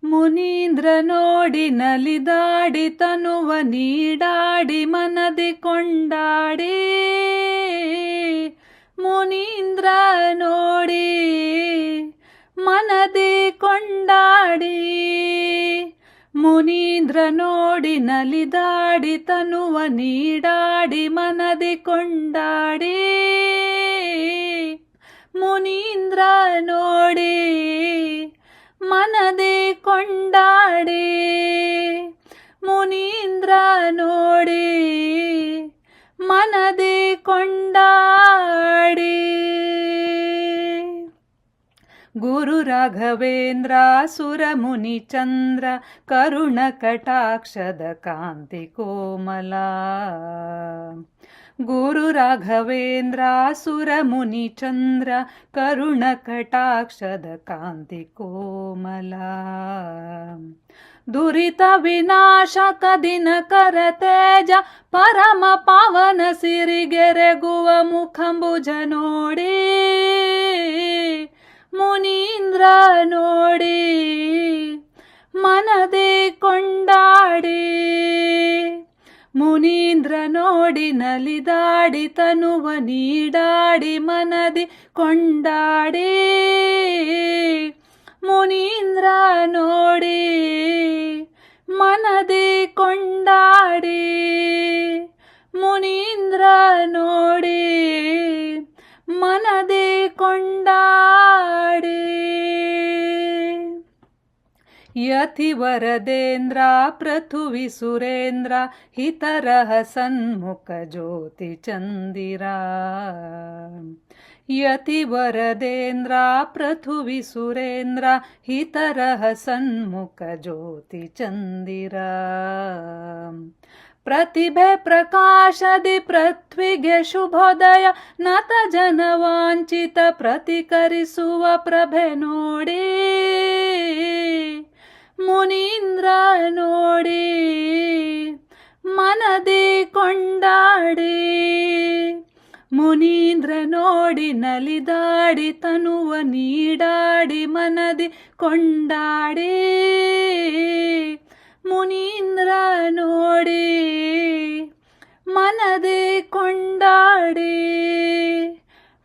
ಮುನೀಂದ್ರ ನೋಡಿ ನಲಿದಾಡಿ ತನುವ ನೀಡಾಡಿ ಮನದಿ ಕೊಂಡಾಡಿ. ಮುನೀಂದ್ರ ನೋಡಿ ಮನದಿ ಕೊಂಡಾಡಿ. ಮುನೀಂದ್ರ ನೋಡಿ ನಲಿದಾಡಿ ತನುವ ನೀಡಾಡಿ ಮನದಿ ಕೊಂಡಾಡಿ. ಮುನೀಂದ್ರ ನೋಡಿ ಮನದಿ ಕೊಂಡಾಡಿ. ಮುನೀಂದ್ರ ನೋಡಿ ಮನದಿ ಕೊಂಡಾಡಿ. ಗುರು ರಾಘವೇಂದ್ರ ಸುರಮುನಿ ಚಂದ್ರ ಕರುಣ ಕಟಾಕ್ಷದ ಕಾಂತಿ ಕೋಮಲ. ಗುರು ರಾಘವೇಂದ್ರ ಸುರಮುನಿ ಚಂದ್ರ ಕರುಣ ಕಟಾಕ್ಷದ ಕಾಂತಿ ಕೋಮಲ. ದುರಿತ ವಿನಾಶಕ ದಿನಕರ ತೇಜ ಪರಮ ಪಾವನ ಸಿರಿಗೆರೆಗುವ ಮುಖಂಬುಜ ನೋಡಿ. ಮುನೀಂದ್ರ ನೋಡಿ ಮನದಿ ಕೊಂಡಾಡಿ. ಮುನೀಂದ್ರ ನೋಡಿ ನಲಿದಾಡಿ ತನುವ ನೀಡಾಡಿ ಮನದಿ ಕೊಂಡಾಡಿ. ಮುನೀಂದ್ರ ನೋಡಿ ಮನದಿ ಕೊಂಡಾಡಿ. ಮುನೀಂದ್ರ ನೋಡಿ ಮನದಿ ಕೊಂಡಾಡಿ. ಯತಿ ವರದೇಂದ್ರ ಪೃಥುವಿ ಸುರೇಂದ್ರ ಹಿತರಹ ಸನ್ಮುಖ ಜ್ಯೋತಿ ಚಂದಿರ. ಯತಿ ವರದೇಂದ್ರ ಪೃಥುವಿ ಸುರೇಂದ್ರ ಹಿತರಹ ಸನ್ಮುಖ ಜ್ಯೋತಿ ಚಂದಿರ. ಪ್ರತಿಭೆ ಪ್ರಕಾಶದಿ ಪೃಥ್ವಿಗೆ ಶುಭೋದಯ ನತ ಜನವಾಂಚಿತ ಪ್ರತಿಕರಿಸುವ ಪ್ರಭೆ ನೋಡಿ. ಮುನೀಂದ್ರ ನೋಡಿ ಮನದಿ ಕೊಂಡಾಡಿ. ಮುನೀಂದ್ರ ನೋಡಿ ನಲಿದಾಡಿ ತನುವ ನೀಡಾಡಿ ಮನದಿ ಕೊಂಡಾಡಿ. ಮುನೀಂದ್ರ ನೋಡಿ ಮನದಿ ಕೊಂಡಾಡಿ.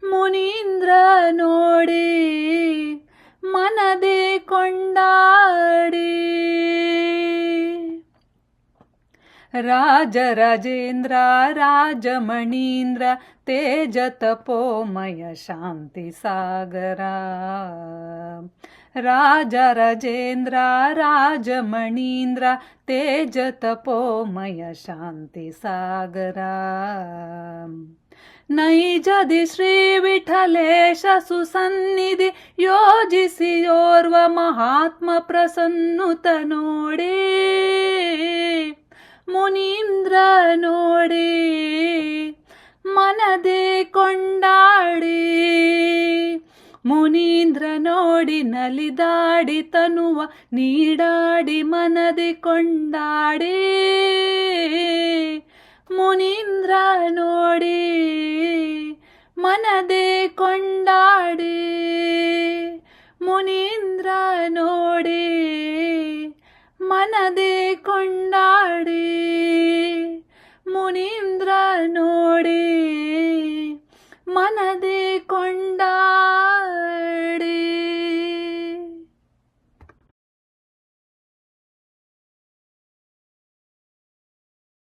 ಮುನೀಂದ್ರ ನೋಡಿ ಮನದಿ ಕೊಂಡಾಡಿ. ರಾಜರಾಜೇಂದ್ರ ರಾಜಮಣೀಂದ್ರ ತೇಜ ತಪೋಮಯ ಶಾಂತಿ ಸಾಗರ. ರಾಜರಾಜೇಂದ್ರ ರಾಜಮಣೀಂದ್ರ ತೇಜ ತಪೋಮಯ ಶಾಂತಿ ಸಾಗರ. ನೈಜದಿ ಶ್ರೀ ವಿಠಲೇಶ ಸುಸನ್ನಿಧಿ ಯೋಜಿಸಿ ಓರ್ವ ಮಹಾತ್ಮ ಪ್ರಸನ್ನುತ ನೋಡಿ. ಮುನೀಂದ್ರ ನೋಡಿ ಮನದಿ ಕೊಂಡಾಡಿ. ಮುನೀಂದ್ರ ನೋಡಿ ನಲಿದಾಡಿ ತನುವ ನೀಡಾಡಿ ಮನದಿ ಕೊಂಡಾಡಿ. ಮುನೀಂದ್ರ ನೋಡಿ ಮನದಿ ಕೊಂಡಾಡಿ. ಮುನೀಂದ್ರ ನೋಡಿ ಮನದಿ ಕೊಂಡಾಡಿ. ಮುನೀಂದ್ರ ನೋಡಿ ಮನದಿ ಕೊಂಡಾಡಿ.